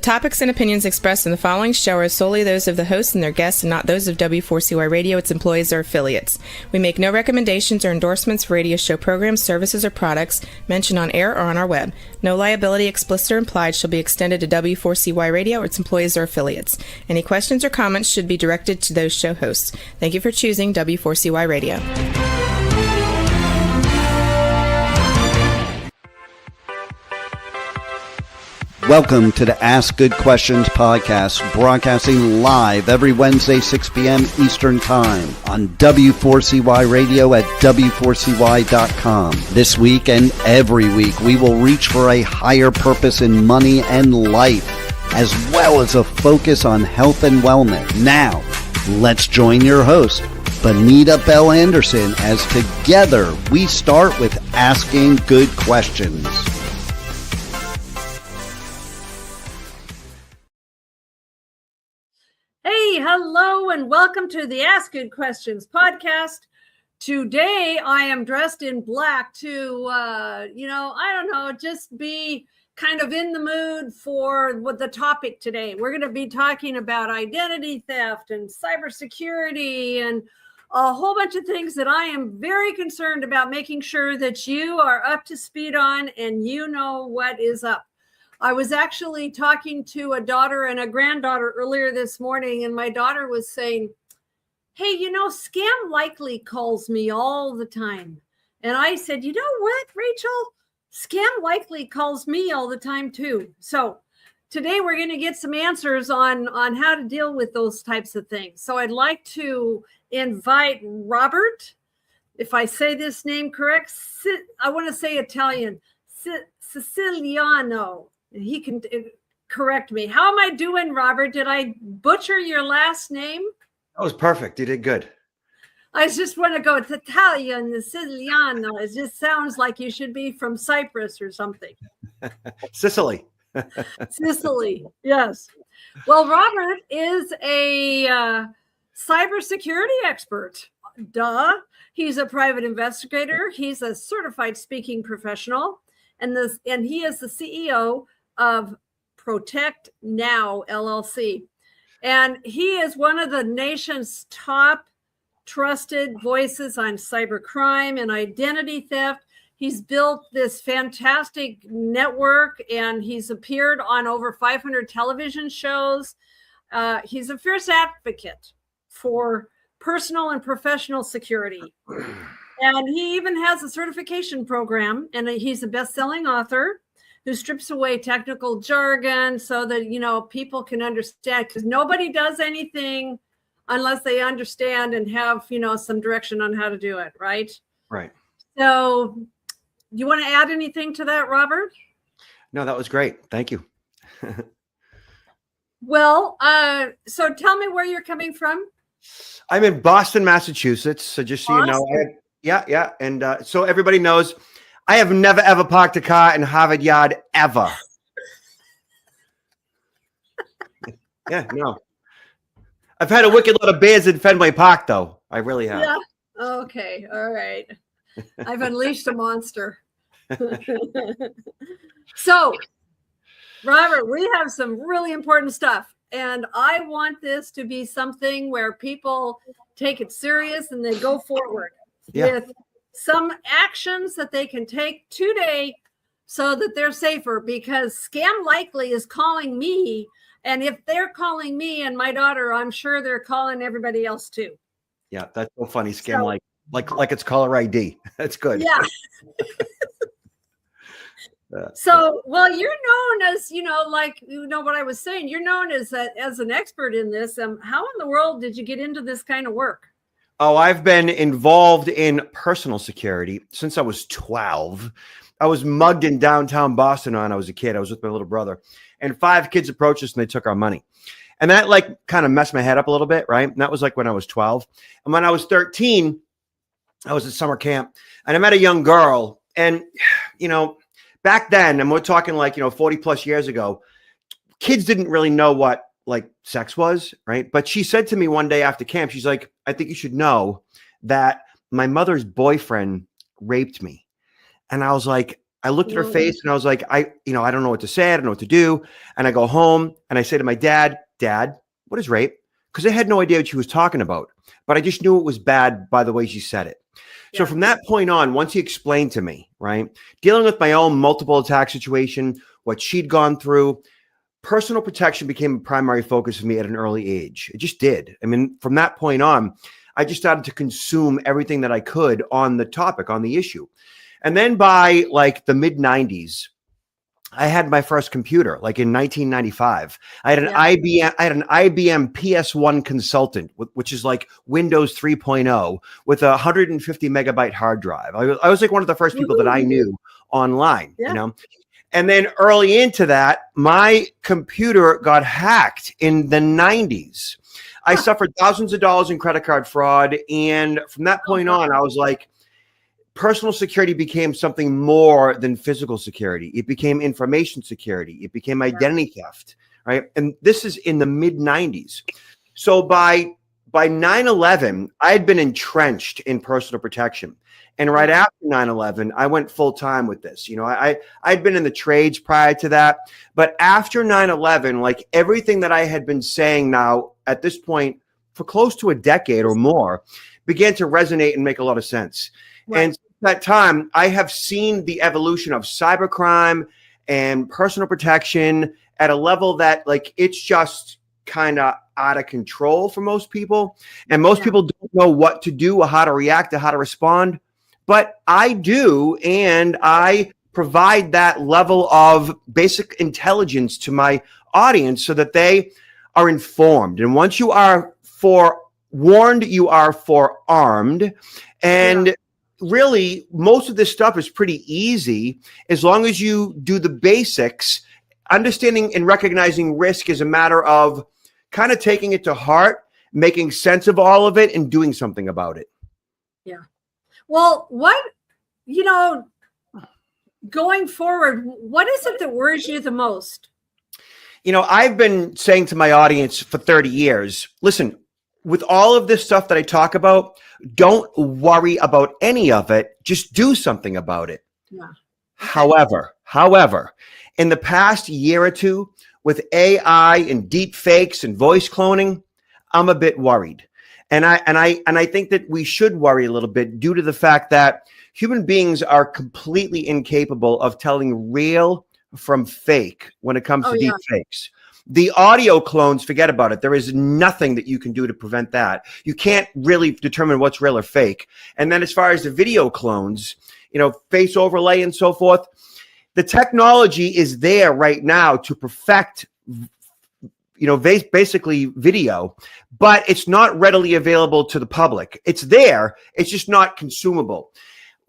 topics and opinions expressed in the following show are solely those of the hosts and their guests and not those of W4CY Radio, its employees, or affiliates. We make no recommendations or endorsements for radio show programs, services, or products mentioned on air or on our web. No liability, explicit or implied, shall be extended to W4CY Radio or its employees or affiliates. Any questions or comments should be directed to those show hosts. Thank you for choosing W4CY Radio. Welcome to the Ask Good Questions podcast, broadcasting live every Wednesday, 6 p.m. Eastern Time on W4CY Radio at W4CY.com. This week and every week, we will reach for a higher purpose in money and life, as well as a focus on health and wellness. Now, let's join your host, Benita Bell-Andersen, as together we start with Asking Good Questions. Hey, hello, and welcome to the Ask Good Questions podcast. Today, I am dressed in black to, just be kind of in the mood for what the topic today. We're going to be talking about identity theft and cybersecurity and a whole bunch of things that I am very concerned about making sure that you are up to speed on and you know what is up. I was actually talking to a daughter and a granddaughter earlier this morning, and my daughter was saying, hey, Scam Likely calls me all the time. And I said, you know what, Rachel? Scam Likely calls me all the time too. So today we're going to get some answers on how to deal with those types of things. So I'd like to invite Robert, if I say this name correct, I want to say Italian, Siciliano. He can correct me. How am I doing, Robert? Did I butcher your last name? That was perfect. You did good. I just want to go, it's Italian, the Siciliano. It just sounds like you should be from Cyprus or something. Sicily. Sicily, yes. Well, Robert is a cybersecurity expert. Duh. He's a private investigator. He's a certified speaking professional. And he is the CEO of Protect Now, LLC. And he is one of the nation's top trusted voices on cybercrime and identity theft. He's built this fantastic network, and he's appeared on over 500 television shows. He's a fierce advocate for personal and professional security. And he even has a certification program, and he's a best-selling author who strips away technical jargon so that, people can understand, because nobody does anything unless they understand and have, some direction on how to do it, right? Right. So you want to add anything to that, Robert? No, that was great. Thank you. Well, so tell me where you're coming from. I'm in Boston, Massachusetts. So just so you know, yeah. And so everybody knows, I have never, ever parked a car in Harvard Yard, ever. Yeah, no. I've had a wicked lot of beers in Fenway Park, though. I really have. Yeah. Okay. All right. I've unleashed a monster. So, Robert, we have some really important stuff. And I want this to be something where people take it serious and they go forward with some actions that they can take today so that they're safer, because Scam Likely is calling me. And if they're calling me and my daughter, I'm sure they're calling everybody else too. Yeah, that's so funny. Scam like it's caller ID. That's good. Yeah. So, well, you're known as, what I was saying, you're known as an expert in this. How in the world did you get into this kind of work? Oh, I've been involved in personal security since I was 12. I was mugged in downtown Boston when I was a kid. I was with my little brother, and 5 kids approached us and they took our money. And that kind of messed my head up a little bit, right? And that was when I was 12. And when I was 13, I was at summer camp and I met a young girl. And, back then, and we're talking 40 plus years ago, kids didn't really know what sex was, right? But she said to me one day after camp, she's like, I think you should know that my mother's boyfriend raped me. And I was like, I looked at her face and I was like, I don't know what to say. I don't know what to do. And I go home and I say to my dad, what is rape? Because I had no idea what she was talking about, but I just knew it was bad by the way she said it. So from that point on, once he explained to me, right, dealing with my own multiple attack situation, what she'd gone through, personal protection became a primary focus for me at an early age. It just did. I mean, from that point on, I just started to consume everything that I could on the topic, on the issue. And then by like the mid 90s, I had my first computer, like in 1995. I had an IBM PS1 Consultant, which is like Windows 3.0 with a 150 megabyte hard drive. I was like one of the first people that I knew online, you know. And then early into that, my computer got hacked in the 90s. I suffered thousands of dollars in credit card fraud. And from that point on, I was like, personal security became something more than physical security. It became information security. It became identity theft, right? And this is in the mid 90s. So by 9/11, I had been entrenched in personal protection. And right after 9/11, I went full time with this. You know, I'd been in the trades prior to that. But after 9/11, like everything that I had been saying now at this point for close to a decade or more began to resonate and make a lot of sense. Right. And since that time, I have seen the evolution of cybercrime and personal protection at a level that like it's just kind of out of control for most people. And most people don't know what to do or how to react or how to respond. But I do, and I provide that level of basic intelligence to my audience so that they are informed. And once you are forewarned, you are forearmed. And really, most of this stuff is pretty easy as long as you do the basics. Understanding and recognizing risk is a matter of kind of taking it to heart, making sense of all of it, and doing something about it. Yeah. Well, going forward, what is it that worries you the most? You know, I've been saying to my audience for 30 years, listen, with all of this stuff that I talk about, don't worry about any of it. Just do something about it. Yeah. Okay. However, in the past year or two, with AI and deep fakes and voice cloning, I'm a bit worried. And I think that we should worry a little bit due to the fact that human beings are completely incapable of telling real from fake when it comes to deep fakes. The audio clones, forget about it. There is nothing that you can do to prevent that. You can't really determine what's real or fake. And then as far as the video clones, you know, face overlay and so forth, the technology is there right now to perfect, you know, basically video, but it's not readily available to the public. It's there. It's just not consumable.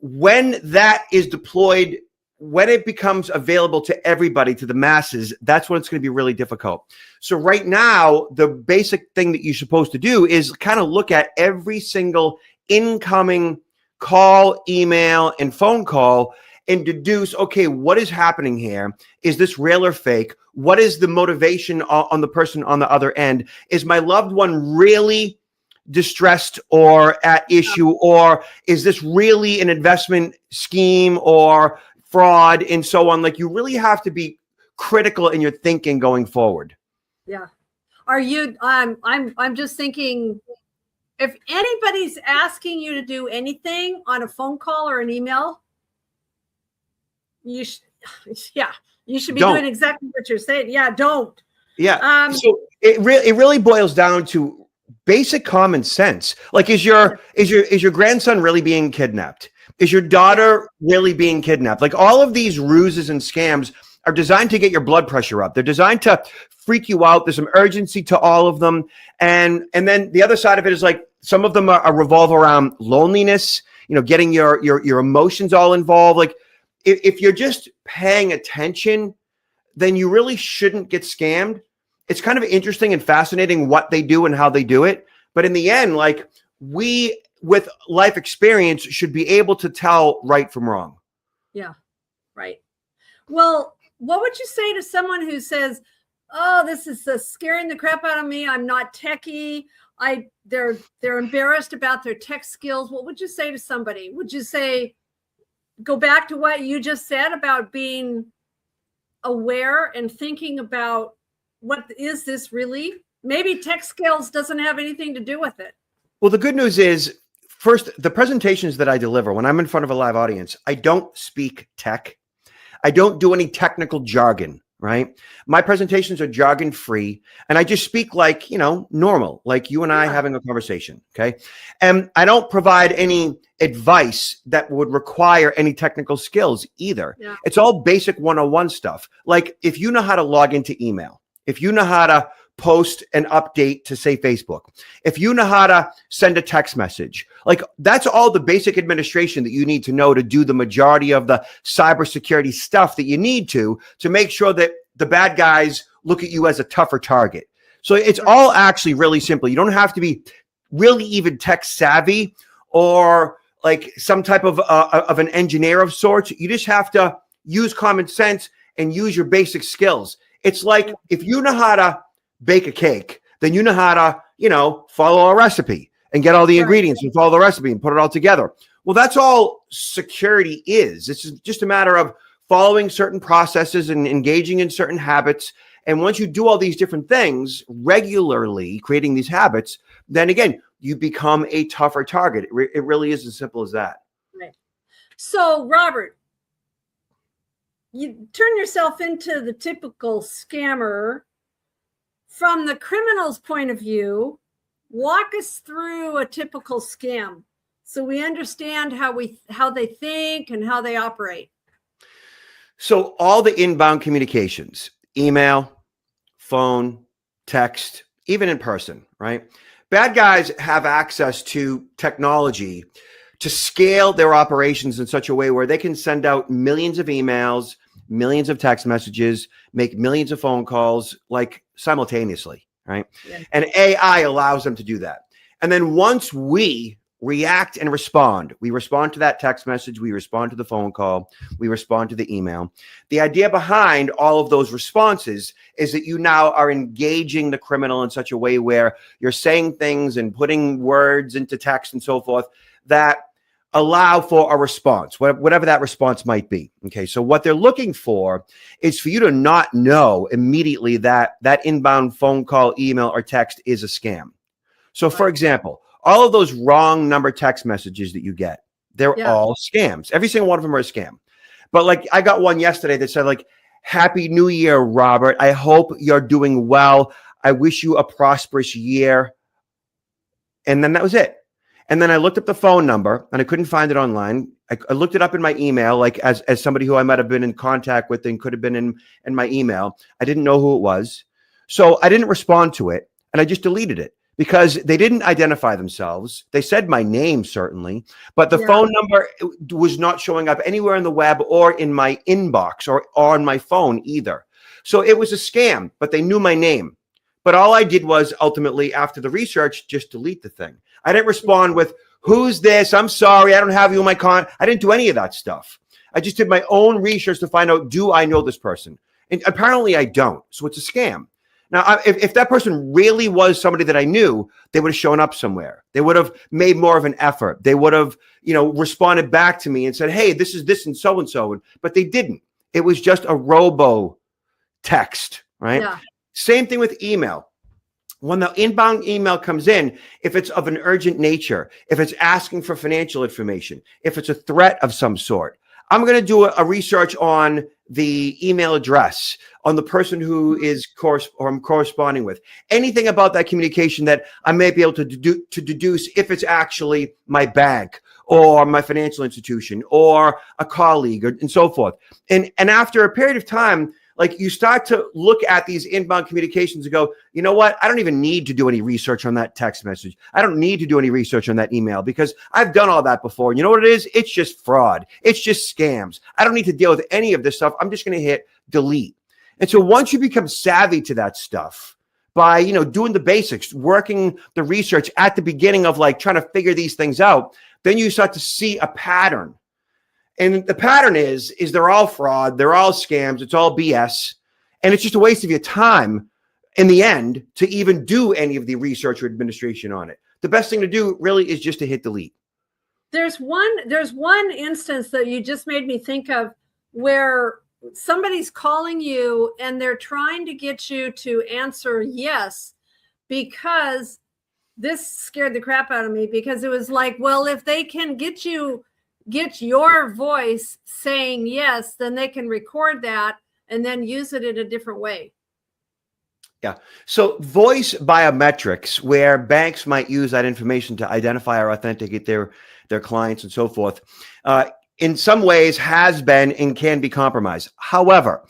When that is deployed, when it becomes available to everybody, to the masses, that's when it's going to be really difficult. So right now, the basic thing that you're supposed to do is kind of look at every single incoming call, email, and phone call and deduce, okay, what is happening here? Is this real or fake? What is the motivation on the person on the other end? Is my loved one really distressed or at issue, or is this really an investment scheme or fraud and so on? Like, you really have to be critical in your thinking going forward. Yeah. Are you, I'm just thinking, if anybody's asking you to do anything on a phone call or an email, you should be doing exactly what you're saying. Yeah. Don't. Yeah. So it really boils down to basic common sense. Like, is your grandson really being kidnapped? Is your daughter really being kidnapped? Like, all of these ruses and scams are designed to get your blood pressure up. They're designed to freak you out. There's some urgency to all of them. And then the other side of it is like, some of them are revolve around loneliness, you know, getting your emotions all involved. Like, if you're just paying attention, then you really shouldn't get scammed. It's kind of interesting and fascinating what they do and how they do it. But in the end, like, we, with life experience, should be able to tell right from wrong. Yeah, right. Well, what would you say to someone who says, oh, this is scaring the crap out of me. I'm not techie. They're embarrassed about their tech skills. What would you say to somebody? Would you say, go back to what you just said about being aware and thinking about what is this really? Maybe tech skills doesn't have anything to do with it. Well, the good news is, first, the presentations that I deliver when I'm in front of a live audience, I don't speak tech. I don't do any technical jargon, right? My presentations are jargon free, and I just speak like, normal, like you and I having a conversation, okay? And I don't provide any advice that would require any technical skills either. Yeah. It's all basic 101 stuff. Like if you know how to log into email, if you know how to post an update to, say, Facebook, if you know how to send a text message, like that's all the basic administration that you need to know to do the majority of the cybersecurity stuff that you need to make sure that the bad guys look at you as a tougher target. So it's all actually really simple. You don't have to be really even tech savvy or like some type of an engineer of sorts. You just have to use common sense and use your basic skills. It's like if you know how to bake a cake, then you know how to, follow a recipe and get all the ingredients and follow the recipe and put it all together. Well, that's all security is. It's just a matter of following certain processes and engaging in certain habits. And once you do all these different things regularly, creating these habits, then again, you become a tougher target. It really is as simple as that. Right. So, Robert, you turn yourself into the typical scammer. From the criminal's point of view, walk us through a typical scam so we understand how they think and how they operate. So all the inbound communications, email, phone, text, even in person, right? Bad guys have access to technology to scale their operations in such a way where they can send out millions of emails, millions of text messages, make millions of phone calls, like simultaneously, right? Yeah. And AI allows them to do that. And then once we react and respond, we respond to that text message, we respond to the phone call, we respond to the email. The idea behind all of those responses is that you now are engaging the criminal in such a way where you're saying things and putting words into text and so forth that allow for a response, whatever that response might be. Okay, so what they're looking for is for you to not know immediately that that inbound phone call, email, or text is a scam. So for example, all of those wrong number text messages that you get, they're all scams. Every single one of them are a scam. But like I got one yesterday that said like, "Happy New Year, Robert. I hope you're doing well. I wish you a prosperous year." And then that was it. And then I looked up the phone number and I couldn't find it online. I looked it up in my email, like as somebody who I might have been in contact with and could have been in my email. I didn't know who it was. So I didn't respond to it and I just deleted it because they didn't identify themselves. They said my name, certainly, but the phone number was not showing up anywhere in the web or in my inbox or on my phone either. So it was a scam, but they knew my name. But all I did was ultimately, after the research, just delete the thing. I didn't respond with, "Who's this? I'm sorry, I don't have you in my I didn't do any of that stuff. I just did my own research to find out, do I know this person? And apparently I don't. So it's a scam. Now, if that person really was somebody that I knew, they would have shown up somewhere. They would have made more of an effort. They would have, responded back to me and said, "Hey, this is this and so. But they didn't. It was just a robo text, right? Yeah. Same thing with email. When the inbound email comes in, if it's of an urgent nature, if it's asking for financial information, if it's a threat of some sort, I'm going to do a research on the email address, on the person who is I'm corresponding with, anything about that communication that I may be able to deduce if it's actually my bank or my financial institution or a colleague and so forth. And after a period of time, like you start to look at these inbound communications and go, you know what? I don't even need to do any research on that text message. I don't need to do any research on that email because I've done all that before. And you know what it is? It's just fraud. It's just scams. I don't need to deal with any of this stuff. I'm just going to hit delete. And so once you become savvy to that stuff by, doing the basics, working the research at the beginning of like trying to figure these things out, then you start to see a pattern. And the pattern is they're all fraud, they're all scams, it's all BS, and it's just a waste of your time in the end to even do any of the research or administration on it. The best thing to do really is just to hit delete. There's one instance that you just made me think of where somebody's calling you and they're trying to get you to answer yes, because this scared the crap out of me, because it was like, well, if they can get your voice saying yes, then they can record that and then use it in a different way. Yeah. So voice biometrics, where banks might use that information to identify or authenticate their clients and so forth, in some ways has been and can be compromised. However,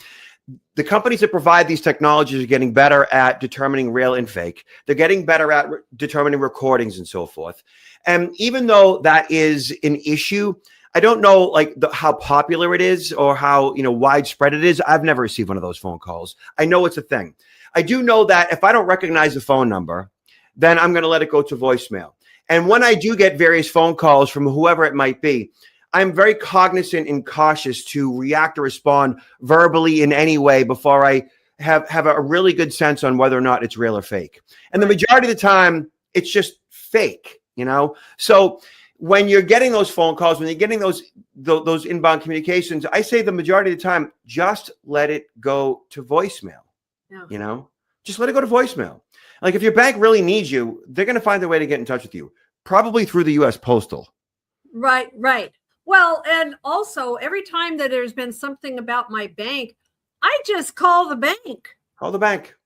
the companies that provide these technologies are getting better at determining real and fake. They're getting better at determining recordings and so forth. And even though that is an issue, I don't know like how popular it is or how widespread it is. I've never received one of those phone calls. I know it's a thing. I do know that if I don't recognize the phone number, then I'm going to let it go to voicemail. And when I do get various phone calls from whoever it might be, I'm very cognizant and cautious to react or respond verbally in any way before I have a really good sense on whether or not it's real or fake. And the majority of the time, it's just fake, So when you're getting those phone calls, when you're getting those inbound communications, I say the majority of the time, just let it go to voicemail. Yeah. Just let it go to voicemail. Like if your bank really needs you, they're going to find a way to get in touch with you, probably through the U.S. Postal. Right. Well, and also every time that there's been something about my bank, I just call the bank. Call the bank.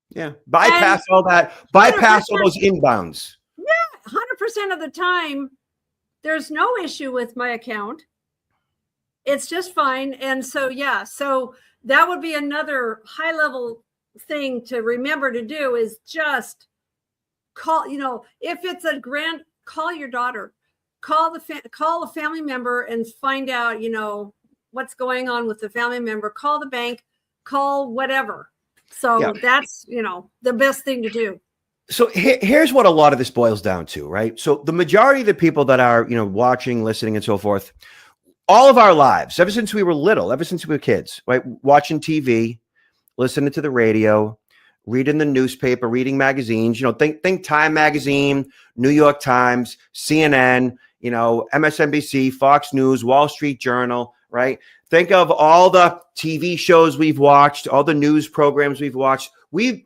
Yeah. Bypass all that. Bypass all those inbounds. Yeah. 100% of the time, there's no issue with my account. It's just fine. And so, yeah. So that would be another high level thing to remember to do, is just call, if it's call your daughter, call a family member and find out, what's going on with the family member, call the bank, call whatever. So that's, the best thing to do. So here's what a lot of this boils down to, right? So the majority of the people that are, watching, listening and so forth, all of our lives, ever since we were little, ever since we were kids, right? Watching TV, listening to the radio, reading the newspaper, reading magazines, think Time Magazine, New York Times, CNN, MSNBC, Fox News, Wall Street Journal, right? Think of all the TV shows we've watched, all the news programs we've watched,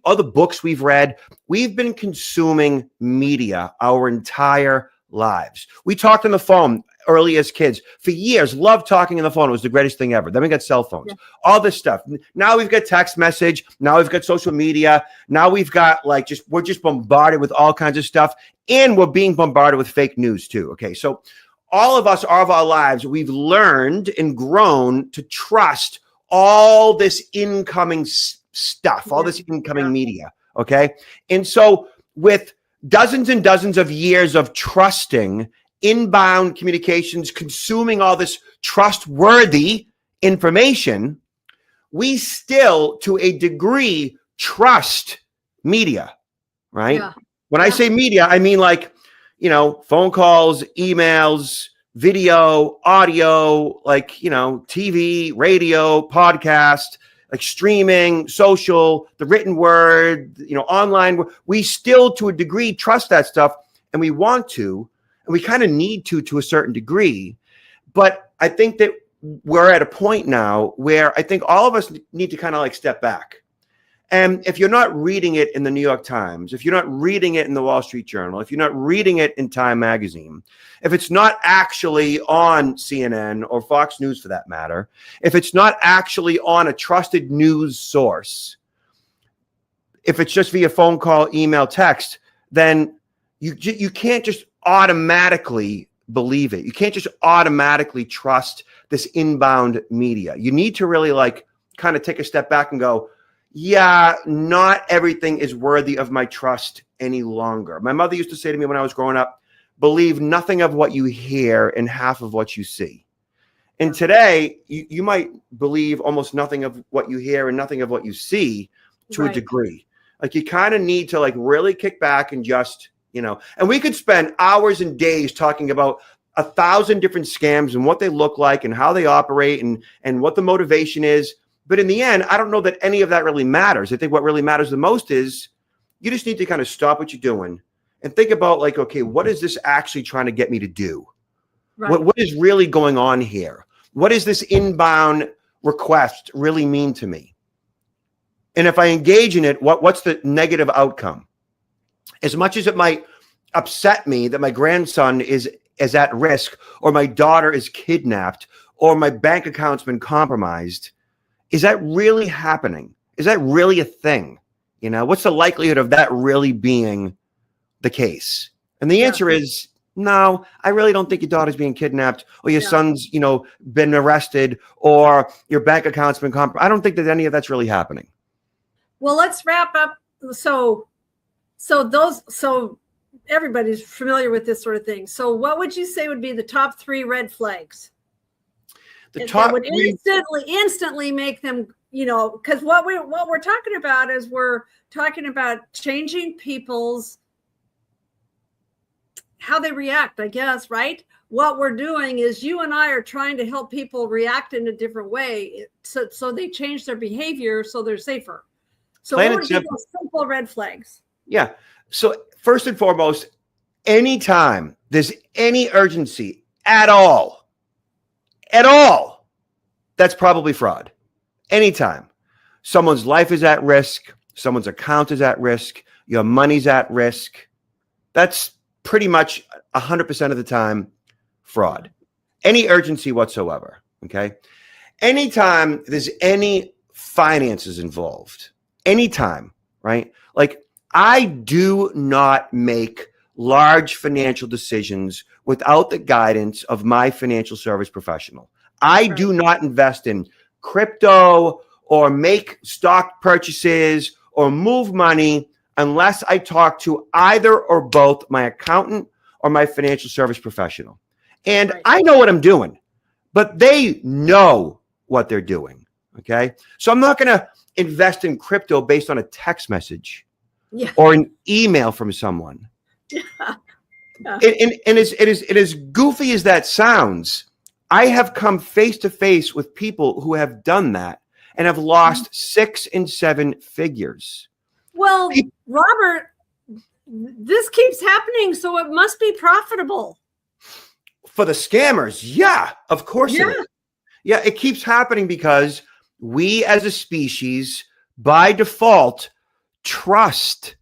all the books we've read. We've been consuming media our entire lives. We talked on the phone early as kids for years, loved talking on the phone. It was the greatest thing ever. Then we got cell phones, all this stuff. Now we've got text message. Now we've got social media. Now we've got we're just bombarded with all kinds of stuff, and we're being bombarded with fake news too. Okay. So all of us, all of our lives, we've learned and grown to trust all this incoming stuff, all this incoming media. Okay. And so with dozens and dozens of years of trusting inbound communications, consuming all this trustworthy information, we still, to a degree, trust media, right? Yeah. When I say media, I mean phone calls, emails, video, audio, TV, radio, podcast, streaming, social, the written word, online. We still, to a degree, trust that stuff, and we want to. And we kind of need to a certain degree. But I think that we're at a point now where I think all of us need to kind of step back. And if you're not reading it in the New York Times, if you're not reading it in the Wall Street Journal, if you're not reading it in Time Magazine, if it's not actually on CNN or Fox News for that matter, if it's not actually on a trusted news source, if it's just via phone call, email, text, then you can't just automatically believe it. You can't just automatically trust this inbound media. You need to really kind of take a step back and go, yeah, not everything is worthy of my trust any longer. My mother used to say to me when I was growing up, believe nothing of what you hear and half of what you see. And today, you might believe almost nothing of what you hear and nothing of what you see to a degree. You kind of need to really kick back and just, and we could spend hours and days talking about 1,000 different scams and what they look like and how they operate and what the motivation is. But in the end, I don't know that any of that really matters. I think what really matters the most is you just need to kind of stop what you're doing and think about okay, what is this actually trying to get me to do? Right. What is really going on here? What does this inbound request really mean to me? And if I engage in it, what's the negative outcome? As much as it might upset me that my grandson is at risk, or my daughter is kidnapped, or my bank account's been compromised, is that really happening? Is that really a thing? You know, what's the likelihood of that really being the case? And the answer is no. I really don't think your daughter's being kidnapped, or your son's, been arrested, or your bank account's been compromised. I don't think that any of that's really happening. Well, let's wrap up. So everybody's familiar with this sort of thing. So what would you say would be the top 3 red flags? That would instantly make them, because what we're talking about is we're talking about changing people's how they react, I guess, right? What we're doing is you and I are trying to help people react in a different way, so they change their behavior so they're safer. So what would be those simple red flags? Yeah. So first and foremost, anytime there's any urgency at all, that's probably fraud. Anytime someone's life is at risk, someone's account is at risk, your money's at risk, that's pretty much 100% of the time fraud. Any urgency whatsoever. Okay. Anytime there's any finances involved, anytime, right? Like, I do not make large financial decisions without the guidance of my financial service professional. I do not invest in crypto or make stock purchases or move money unless I talk to either or both my accountant or my financial service professional. And I know what I'm doing, but they know what they're doing. Okay. So I'm not going to invest in crypto based on a text message or an email from someone. And it is goofy as that sounds. I have come face to face with people who have done that and have lost 6 and 7 figures. Well, Robert, this keeps happening, so it must be profitable. For the scammers, yeah, of course it is. Yeah, it keeps happening because we as a species, by default, trust.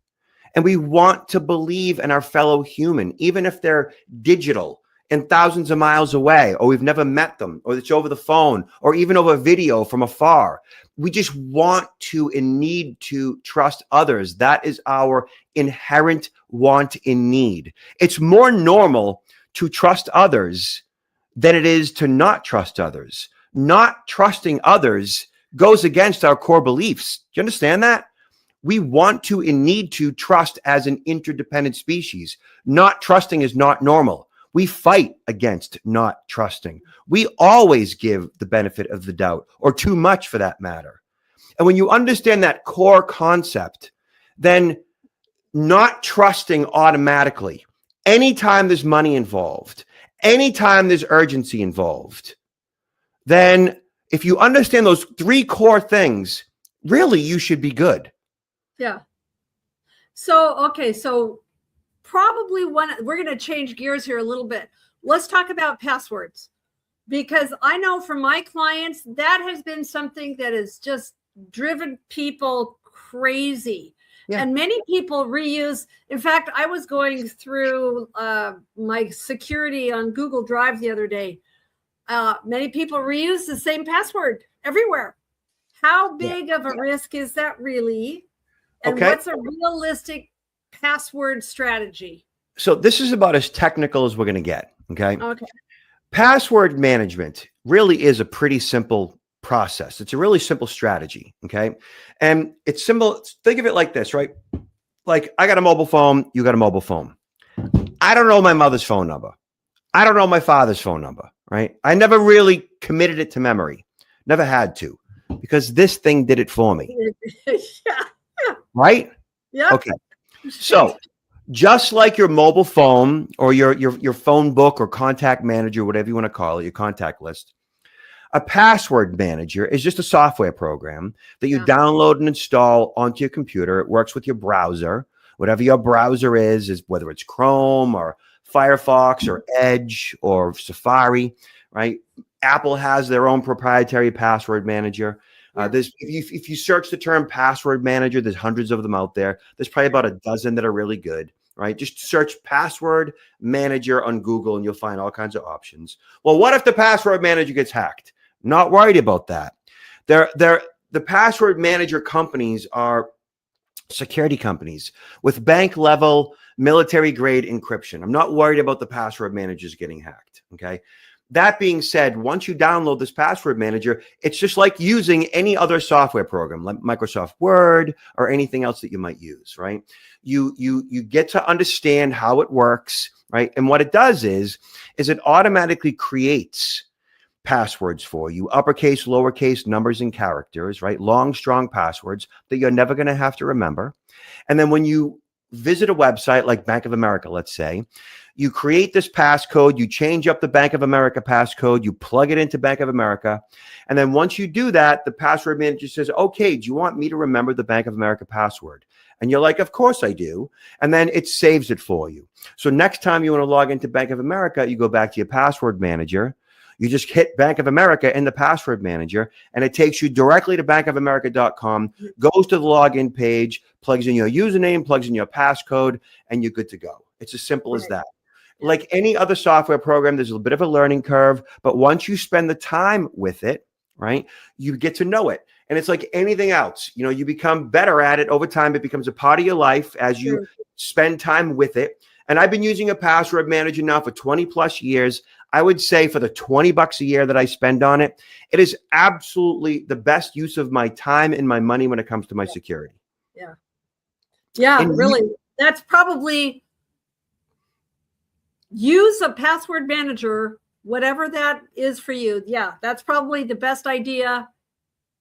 And we want to believe in our fellow human, even if they're digital and thousands of miles away, or we've never met them, or it's over the phone, or even over video from afar. We just want to and need to trust others. That is our inherent want and need. It's more normal to trust others than it is to not trust others. Not trusting others goes against our core beliefs. Do you understand that? We want to and need to trust as an interdependent species. Not trusting is not normal. We fight against not trusting. We always give the benefit of the doubt, or too much for that matter. And when you understand that core concept, then not trusting automatically, anytime there's money involved, anytime there's urgency involved, then if you understand those 3 core things, really you should be good. Yeah. So probably we're going to change gears here a little bit. Let's talk about passwords, because I know from my clients, that has been something that has just driven people crazy. Yeah. And many people reuse. In fact, I was going through my security on Google Drive the other day. Many people reuse the same password everywhere. How big of a risk is that really? And what's a realistic password strategy? So this is about as technical as we're going to get. Okay. Password management really is a pretty simple process. It's a really simple strategy. Okay. And it's simple. Think of it like this, right? Like, I got a mobile phone. You got a mobile phone. I don't know my mother's phone number. I don't know my father's phone number, right? I never really committed it to memory. Never had to, because this thing did it for me. Right? Yeah. Okay. So just like your mobile phone or your phone book or contact manager, whatever you want to call it, your contact list, a password manager is just a software program that you download and install onto your computer. It works with your browser, whatever your browser is whether it's Chrome or Firefox or Edge or Safari, right? Apple has their own proprietary password manager. There's if you search the term password manager, there's hundreds of them out there. There's probably about a dozen that are really good, right? Just search password manager on Google and you'll find all kinds of options. Well, what if the password manager gets hacked? Not worried about that. The password manager companies are security companies with bank level military grade encryption. I'm not worried about the password managers getting hacked. Okay. That being said, once you download this password manager, it's just like using any other software program like Microsoft Word or anything else that you might use, right? You get to understand how it works, right? And what it does is it automatically creates passwords for you, uppercase, lowercase, numbers, and characters, right? Long, strong passwords that you're never going to have to remember. And then when you visit a website like Bank of America, let's say, you create this passcode, you change up the Bank of America passcode, you plug it into Bank of America. And then once you do that, the password manager says, okay, do you want me to remember the Bank of America password? And you're like, of course I do. And then it saves it for you. So next time you want to log into Bank of America, you go back to your password manager. You just hit Bank of America in the password manager, and it takes you directly to bankofamerica.com, goes to the login page, plugs in your username, plugs in your passcode, and you're good to go. It's as simple as that. Like any other software program, there's a bit of a learning curve, but once you spend the time with it, right, you get to know it. And it's like anything else. You know, you become better at it over time. It becomes a part of your life as you spend time with it. And I've been using a password manager now for 20 plus years. I would say for the $20 a year that I spend on it, it is absolutely the best use of my time and my money when it comes to my security. Yeah. Yeah, And really. That's probably use a password manager, whatever that is for you. Yeah, that's probably the best idea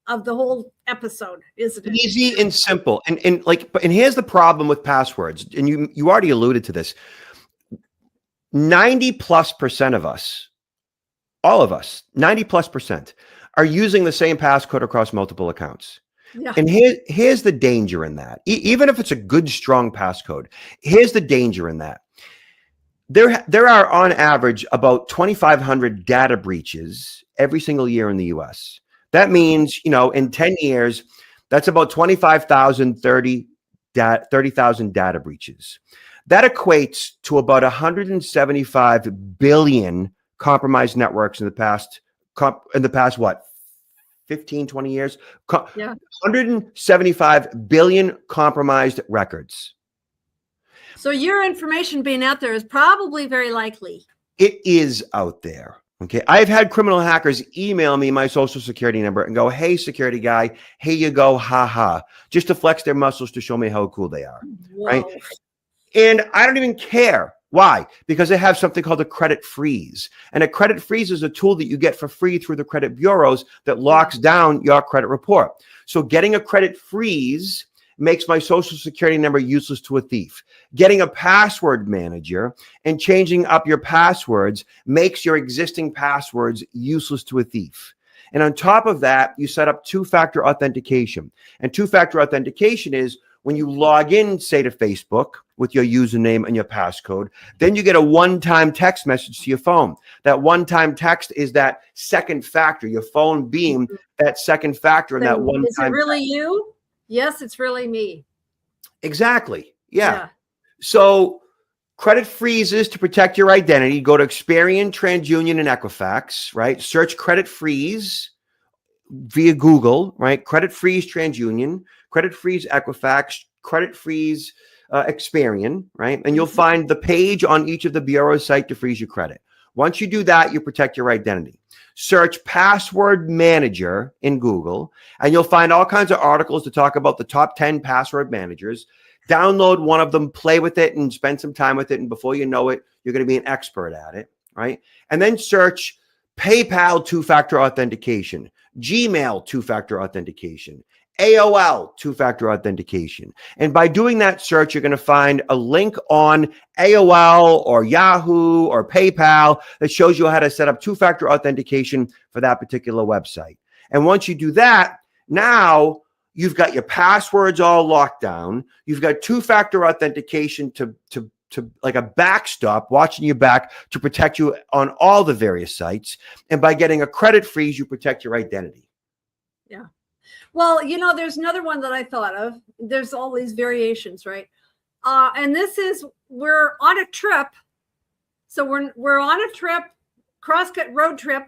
of the whole episode, isn't it? Easy and simple. And here's the problem with passwords. And you already alluded to this. 90+% of us, all of us, 90+% are using the same passcode across multiple accounts. Yeah. And here's the danger in that. Even if it's a good, strong passcode, here's the danger in that. There are on average about 2,500 data breaches every single year in the US. That means, in 10 years, that's about 25,000, 30,000 data breaches. That equates to about 175 billion compromised networks in the past, what, 15, 20 years? 175 billion compromised records. So your information being out there is probably very likely. It is out there. Okay. I've had criminal hackers email me my social security number and go, hey, security guy, here you go. Ha ha. Just to flex their muscles to show me how cool they are. Whoa. Right. And I don't even care. Why? Because they have something called a credit freeze. And a credit freeze is a tool that you get for free through the credit bureaus that locks down your credit report. So getting a credit freeze makes my social security number useless to a thief. Getting a password manager and changing up your passwords makes your existing passwords useless to a thief. And on top of that, you set up two-factor authentication. And two-factor authentication is when you log in, say, to Facebook with your username and your passcode, then you get a one-time text message to your phone. That one-time text is that second factor, your phone being that second factor in that one-time. Is it really you? Yes, it's really me. Exactly. Yeah. So credit freezes to protect your identity. Go to Experian, TransUnion, and Equifax, right? Search credit freeze via Google, right? Credit freeze TransUnion, credit freeze Equifax, credit freeze Experian, right? And you'll find the page on each of the bureau's site to freeze your credit. Once you do that, you protect your identity. Search password manager in Google, and you'll find all kinds of articles to talk about the top 10 password managers. Download one of them, play with it, and spend some time with it. And before you know it, you're going to be an expert at it, right? And then search PayPal two-factor authentication, Gmail two-factor authentication, AOL two-factor authentication. And by doing that search, you're going to find a link on AOL or Yahoo or PayPal that shows you how to set up two-factor authentication for that particular website. And once you do that, now you've got your passwords all locked down. You've got two-factor authentication to to like a backstop, watching your back to protect you on all the various sites. And by getting a credit freeze, you protect your identity. Yeah. Well, there's another one that I thought of. There's all these variations, right? And this is, we're on a trip. So we're on a trip, cross-cut road trip,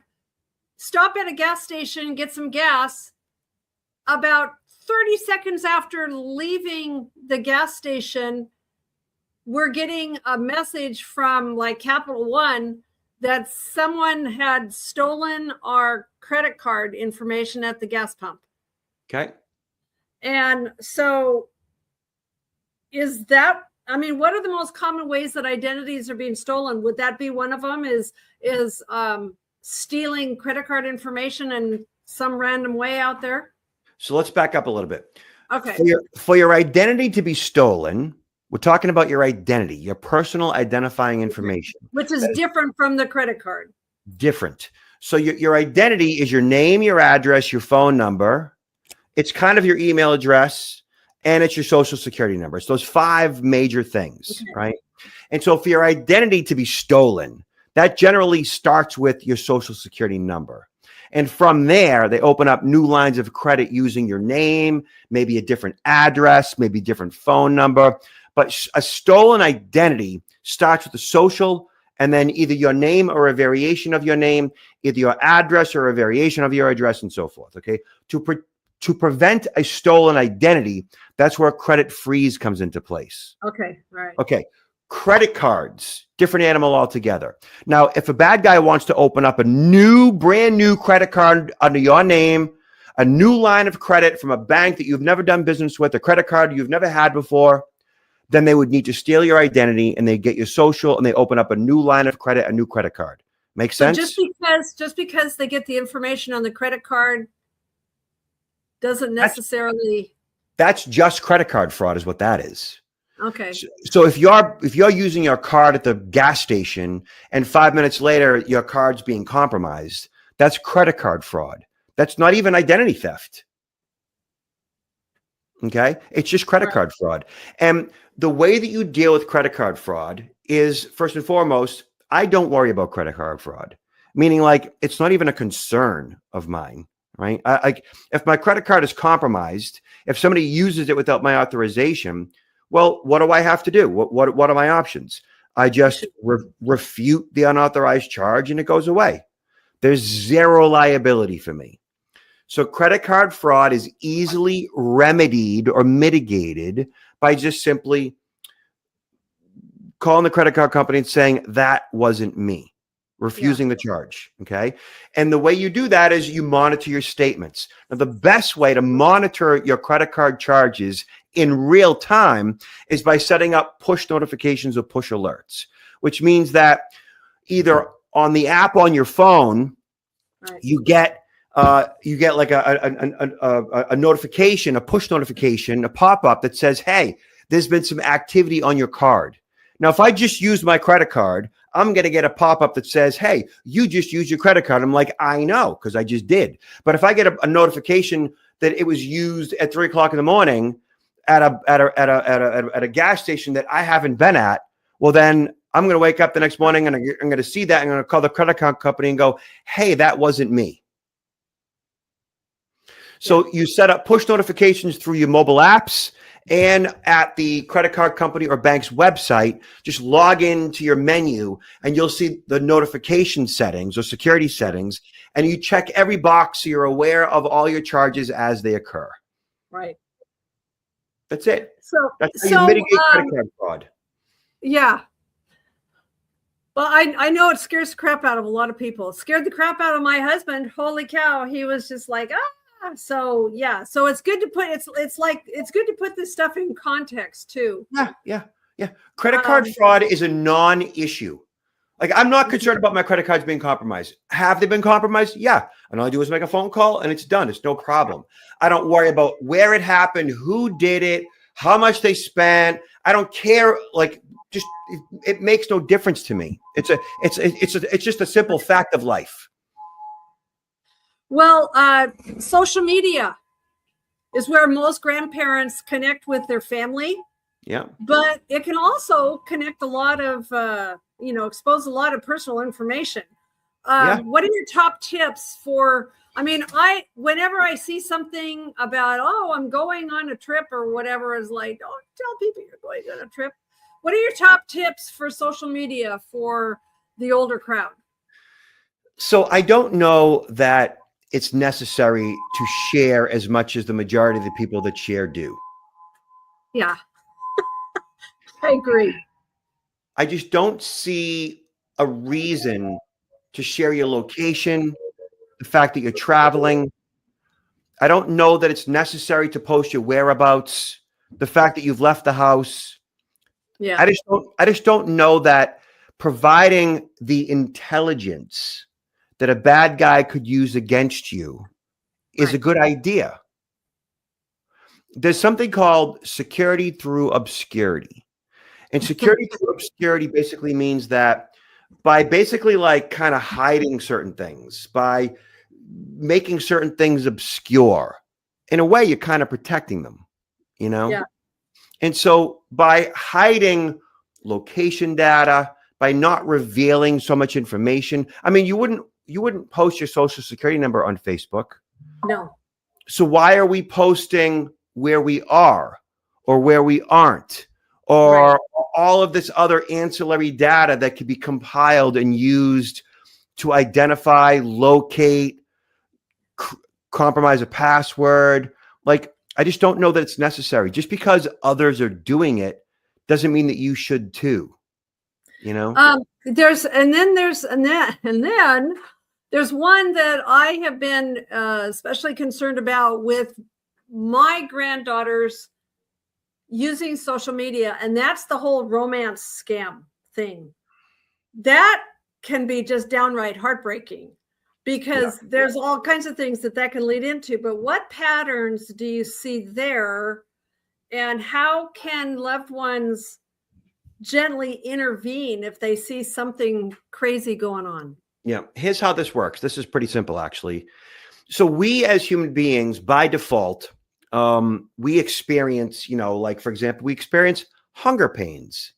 stop at a gas station, get some gas. About 30 seconds after leaving the gas station, we're getting a message from like Capital One that someone had stolen our credit card information at the gas pump. Okay. And so what are the most common ways that identities are being stolen? Would that be one of them, is stealing credit card information in some random way out there? So let's back up a little bit. Okay. For your identity to be stolen, we're talking about your identity, your personal identifying information. Which is different from the credit card. Different. So your identity is your name, your address, your phone number. It's kind of your email address, and it's your social security number. It's those 5 major things, right? And so for your identity to be stolen, that generally starts with your social security number. And from there, they open up new lines of credit using your name, maybe a different address, maybe a different phone number. But a stolen identity starts with the social, and then either your name or a variation of your name, either your address or a variation of your address, and so forth. Okay. To prevent a stolen identity, that's where a credit freeze comes into place. Okay. Right. Okay. Credit cards, different animal altogether. Now, if a bad guy wants to open up a brand new credit card under your name, a new line of credit from a bank that you've never done business with, a credit card you've never had before, then they would need to steal your identity, and they get your social, and they open up a new line of credit, a new credit card. Make sense? Just because they get the information on the credit card doesn't necessarily. That's just credit card fraud, is what that is. Okay. So if you're using your card at the gas station and 5 minutes later your card's being compromised, that's credit card fraud. That's not even identity theft. Okay? It's just credit card fraud. And the way that you deal with credit card fraud is, first and foremost, I don't worry about credit card fraud. Meaning, like, it's not even a concern of mine, right? If my credit card is compromised, if somebody uses it without my authorization, well, what do I have to do? What are my options? I just refute the unauthorized charge and it goes away. There's zero liability for me. So credit card fraud is easily remedied or mitigated by just simply calling the credit card company and saying, that wasn't me, refusing the charge. Okay. And the way you do that is you monitor your statements. Now, the best way to monitor your credit card charges in real time is by setting up push notifications or push alerts, which means that either on the app on your phone, you get like a notification, a push notification, a pop-up that says, hey, there's been some activity on your card. Now, if I just use my credit card, I'm going to get a pop-up that says, hey, you just used your credit card. I'm like, I know, because I just did. But if I get a notification that it was used at 3 o'clock in the morning at a gas station that I haven't been at, well, then I'm going to wake up the next morning and I'm going to see that. I'm going to call the credit card company and go, hey, that wasn't me. So you set up push notifications through your mobile apps and at the credit card company or bank's website. Just log into your menu and you'll see the notification settings or security settings, and you check every box so you're aware of all your charges as they occur. Right. That's it. That's how you mitigate credit card fraud. Yeah. Well, I know it scares the crap out of a lot of people. It scared the crap out of my husband. Holy cow. He was just like, so yeah. So it's good to put, it's good to put this stuff in context too. Yeah. Credit card fraud is a non-issue. Like, I'm not concerned about my credit cards being compromised. Have they been compromised? Yeah. And all I do is make a phone call and it's done. It's no problem. I don't worry about where it happened, who did it, how much they spent. I don't care. Like, just, it makes no difference to me. It's just a simple fact of life. Well, social media is where most grandparents connect with their family. Yeah. But it can also connect a lot of, expose a lot of personal information. What are your top tips for, whenever I see something about, I'm going on a trip or whatever, is like, don't tell people you're going on a trip. What are your top tips for social media for the older crowd? So I don't know that it's necessary to share as much as the majority of the people that share do. Yeah, I agree. I just don't see a reason to share your location, the fact that you're traveling. I don't know that it's necessary to post your whereabouts, the fact that you've left the house. Yeah. I just don't know that providing the intelligence that a bad guy could use against you is a good idea. There's something called security through obscurity. And security through obscurity basically means that by basically like kind of hiding certain things, by making certain things obscure, in a way, you're kind of protecting them, you know? Yeah. And so by hiding location data, by not revealing so much information, you wouldn't post your social security number on Facebook. No. So why are we posting where we are or where we aren't, or all of this other ancillary data that could be compiled and used to identify, locate, compromise a password? Like, I just don't know that it's necessary. Just because others are doing it doesn't mean that you should too. You know? There's one that I have been especially concerned about with my granddaughters using social media, and that's the whole romance scam thing. That can be just downright heartbreaking, because there's all kinds of things that can lead into. But what patterns do you see there, and how can loved ones gently intervene if they see something crazy going on? Yeah. Here's how this works. This is pretty simple, actually. So we as human beings, by default, we experience, like, for example, we experience hunger pains,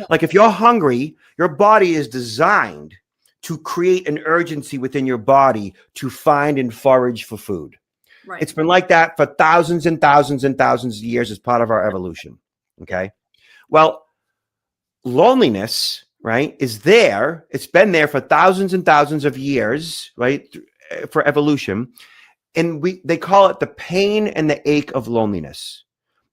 like if you're hungry, your body is designed to create an urgency within your body to find and forage for food. Right. It's been like that for thousands and thousands and thousands of years as part of our evolution. Okay. Well, loneliness, right, is there. It's been there for thousands and thousands of years, right, for evolution. And they call it the pain and the ache of loneliness.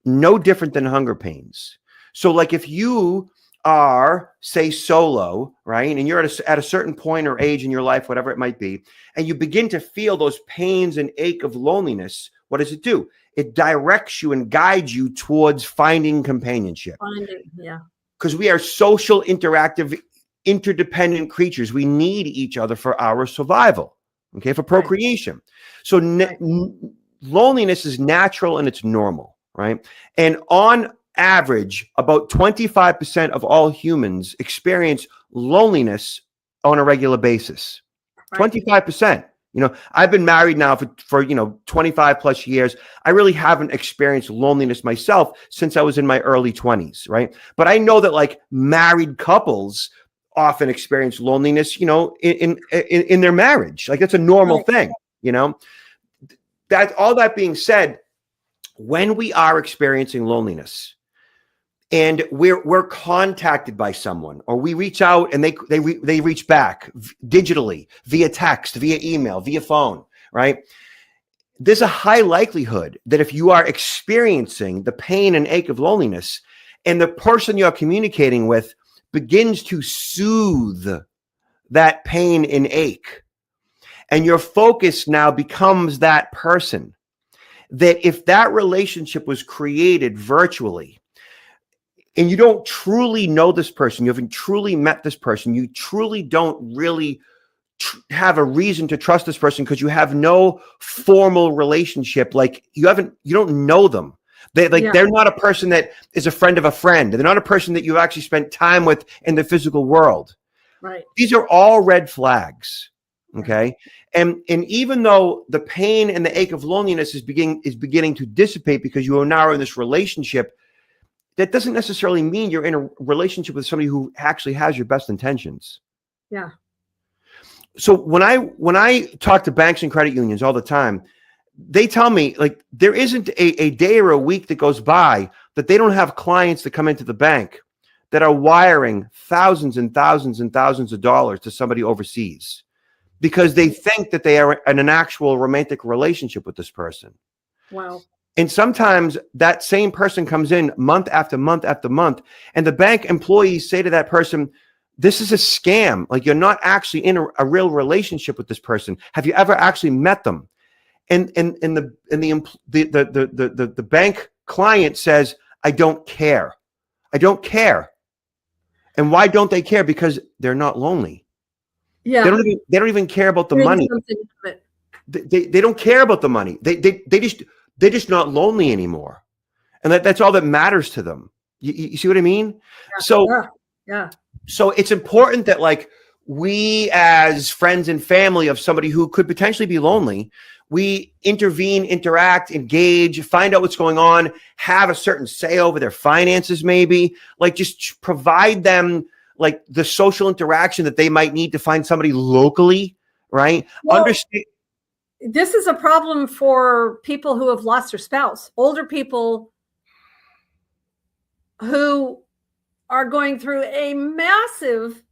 No different than hunger pains. So like if you are, say, solo, right, and you're at a certain point or age in your life, whatever it might be, and you begin to feel those pains and ache of loneliness, what does it do? It directs you and guides you towards finding companionship. Because we are social, interactive, interdependent creatures. We need each other for our survival, okay, for procreation. Right. So loneliness is natural and it's normal, right? And on average, about 25% of all humans experience loneliness on a regular basis. Right. 25%. I've been married now for 25 plus years. I really haven't experienced loneliness myself since I was in my early 20s, right? But I know that like married couples often experience loneliness, in their marriage. Like that's a normal thing, That all that being said, when we are experiencing loneliness and we're contacted by someone, or we reach out and they reach back digitally, via text, via email, via phone, right? There's a high likelihood that if you are experiencing the pain and ache of loneliness and the person you're communicating with begins to soothe that pain and ache, and your focus now becomes that person, that if that relationship was created virtually, and you don't truly know this person, you haven't truly met this person, you truly don't really have a reason to trust this person because you have no formal relationship. Like you don't know them. They're not a person that is a friend of a friend. They're not a person that you've actually spent time with in the physical world. Right. These are all red flags. Okay. And even though the pain and the ache of loneliness is beginning to dissipate because you are now in this relationship, that doesn't necessarily mean you're in a relationship with somebody who actually has your best intentions. Yeah. So when I talk to banks and credit unions all the time, they tell me like there isn't a day or a week that goes by that they don't have clients that come into the bank that are wiring thousands and thousands and thousands of dollars to somebody overseas because they think that they are in an actual romantic relationship with this person. Wow. And sometimes that same person comes in month after month after month, and the bank employees say to that person, this is a scam. Like, you're not actually in a real relationship with this person. Have you ever actually met them? And the bank client says, I don't care. I don't care. And why don't they care? Because they're not lonely. Yeah. They don't even care about the money. They don't care about the money. They're just not lonely anymore. And that's all that matters to them. You see what I mean? Yeah. So yeah. So it's important that like we as friends and family of somebody who could potentially be lonely, we intervene, interact, engage, find out what's going on, have a certain say over their finances, maybe like just provide them like the social interaction that they might need to find somebody locally, right? Well, Understand. This is a problem for people who have lost their spouse, older people who are going through a massive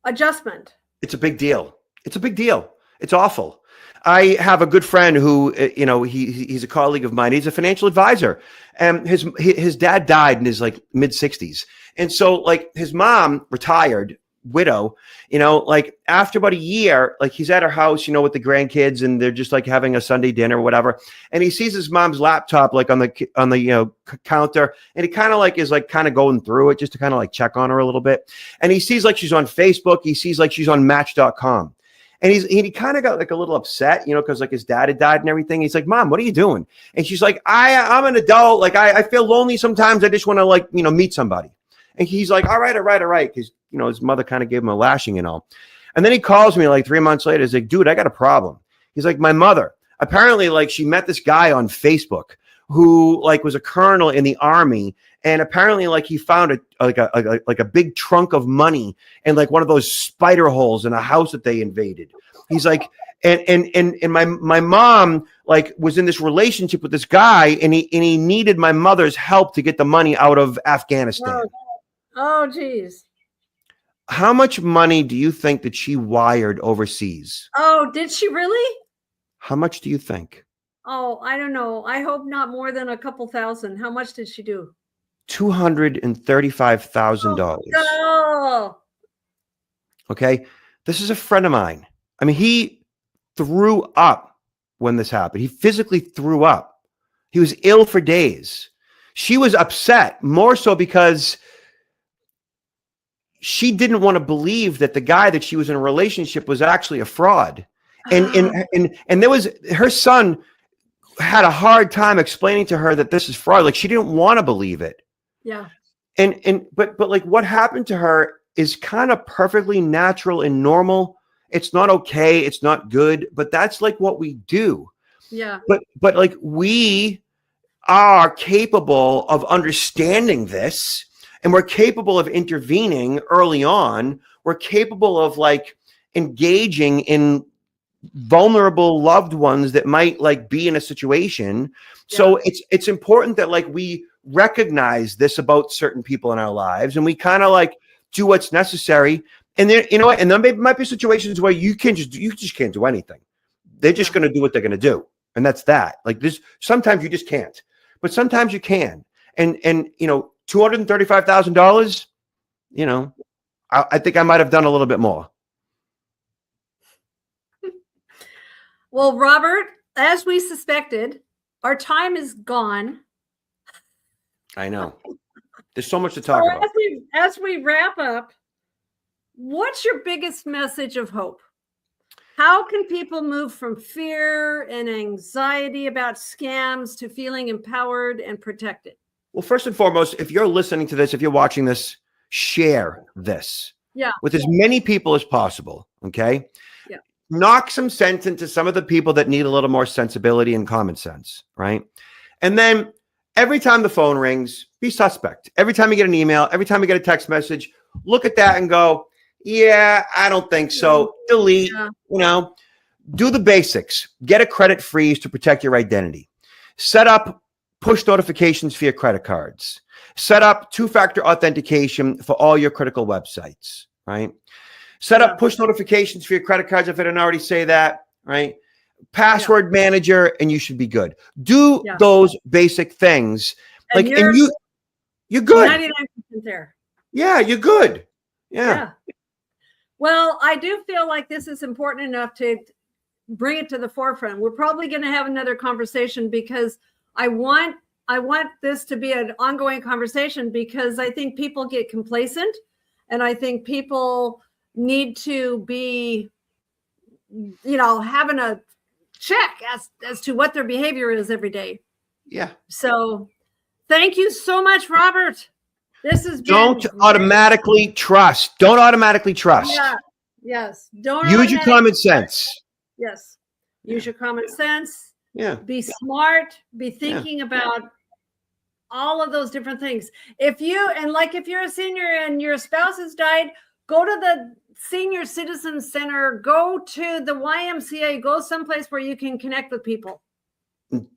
adjustment. It's a big deal. It's a big deal. It's awful. I have a good friend who, he's a colleague of mine. He's a financial advisor, and his dad died in his like mid 60s. And so like his mom retired, widow, like after about a year, like he's at her house, with the grandkids, and they're just like having a Sunday dinner or whatever. And he sees his mom's laptop like on the counter, and he kind of like is like kind of going through it just to kind of like check on her a little bit. And he sees like she's on Facebook. He sees like she's on Match.com. And he kind of got like a little upset, because like his dad had died and everything. He's like, Mom, what are you doing? And she's like, I'm an adult. Like I feel lonely sometimes. I just want to like, meet somebody. And he's like, all right. Because, his mother kind of gave him a lashing and all. And then he calls me like 3 months later. He's like, dude, I got a problem. He's like, my mother, apparently like she met this guy on Facebook who like was a colonel in the army. And apparently like he found a big trunk of money in like one of those spider holes in a house that they invaded. He's like, and my mom like was in this relationship with this guy, and he needed my mother's help to get the money out of Afghanistan. Oh, geez. How much money do you think that she wired overseas? Oh, did she really? How much do you think? Oh, I don't know. I hope not more than a couple thousand. How much did she do? $235,000. Oh. Okay. This is a friend of mine. I mean, he threw up when this happened. He physically threw up. He was ill for days. She was upset, more so because she didn't want to believe that the guy that she was in a relationship was actually a fraud. And there was, her son had a hard time explaining to her that this is fraud. Like, she didn't want to believe it. Yeah. But like what happened to her is kind of perfectly natural and normal. It's not okay. It's not good, but that's like what we do. Yeah. But like we are capable of understanding this, and we're capable of intervening early on. We're capable of like engaging in vulnerable loved ones that might like be in a situation. Yeah. So it's important that like we recognize this about certain people in our lives, and we kind of like do what's necessary. And then, and there might be situations where you just can't do anything. They're just going to do what they're going to do. And that's that. Like this, sometimes you just can't, but sometimes you can. And $235,000, I think I might've done a little bit more. Well, Robert, as we suspected, our time is gone. I know. There's so much to talk about. As we wrap up, what's your biggest message of hope? How can people move from fear and anxiety about scams to feeling empowered and protected? Well, first and foremost, if you're listening to this, if you're watching this, share this with as many people as possible. Okay. Yeah. Knock some sense into some of the people that need a little more sensibility and common sense. Right. And then every time the phone rings, be suspect. Every time you get an email, every time you get a text message, look at that and go, yeah, I don't think so. Delete, do the basics. Get a credit freeze to protect your identity. Set up push notifications for your credit cards. Set up two-factor authentication for all your critical websites, right? Set up push notifications for your credit cards if I didn't already say that, right? Password manager, and you should be good. Do those basic things. And you're good. 99% there. Yeah, you're good. Yeah. Well, I do feel like this is important enough to bring it to the forefront. We're probably going to have another conversation because I want this to be an ongoing conversation, because I think people get complacent, and I think people need to be, having a check as to what their behavior is every day. Yeah. So thank you so much, Robert. This is Don't automatically trust. Don't automatically trust. Yeah. Yes. Don't use your common sense. Yes. Use your common sense. Yeah. Be smart. Be thinking about all of those different things. If you're a senior and your spouse has died, go to the Senior Citizen Center, go to the YMCA, go someplace where you can connect with people.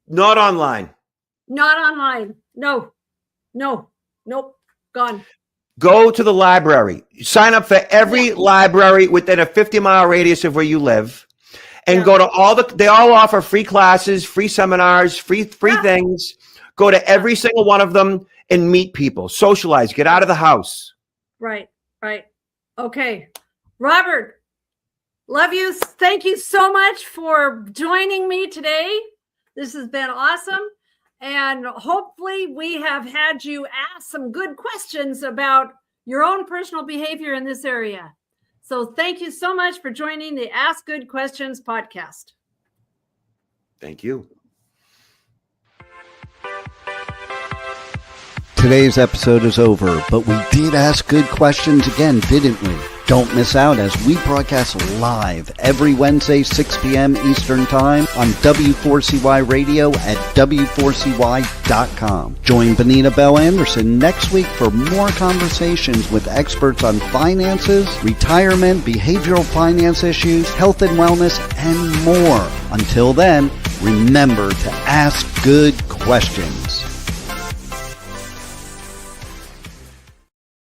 Not online. Not online. No. Nope. Gone. Go to the library. Sign up for every library within a 50-mile radius of where you live, and go to they all offer free classes, free seminars, free things. Go to every single one of them and meet people, socialize, get out of the house. Right. Okay. Robert, love you. Thank you so much for joining me today. This has been awesome. And hopefully we have had you ask some good questions about your own personal behavior in this area. So thank you so much for joining the Ask Good Questions podcast. Thank you. Today's episode is over, but we did ask good questions again, didn't we? Don't miss out as we broadcast live every Wednesday, 6 p.m. Eastern Time on W4CY Radio at W4CY.com. Join Benita Bell-Andersen next week for more conversations with experts on finances, retirement, behavioral finance issues, health and wellness, and more. Until then, remember to ask good questions.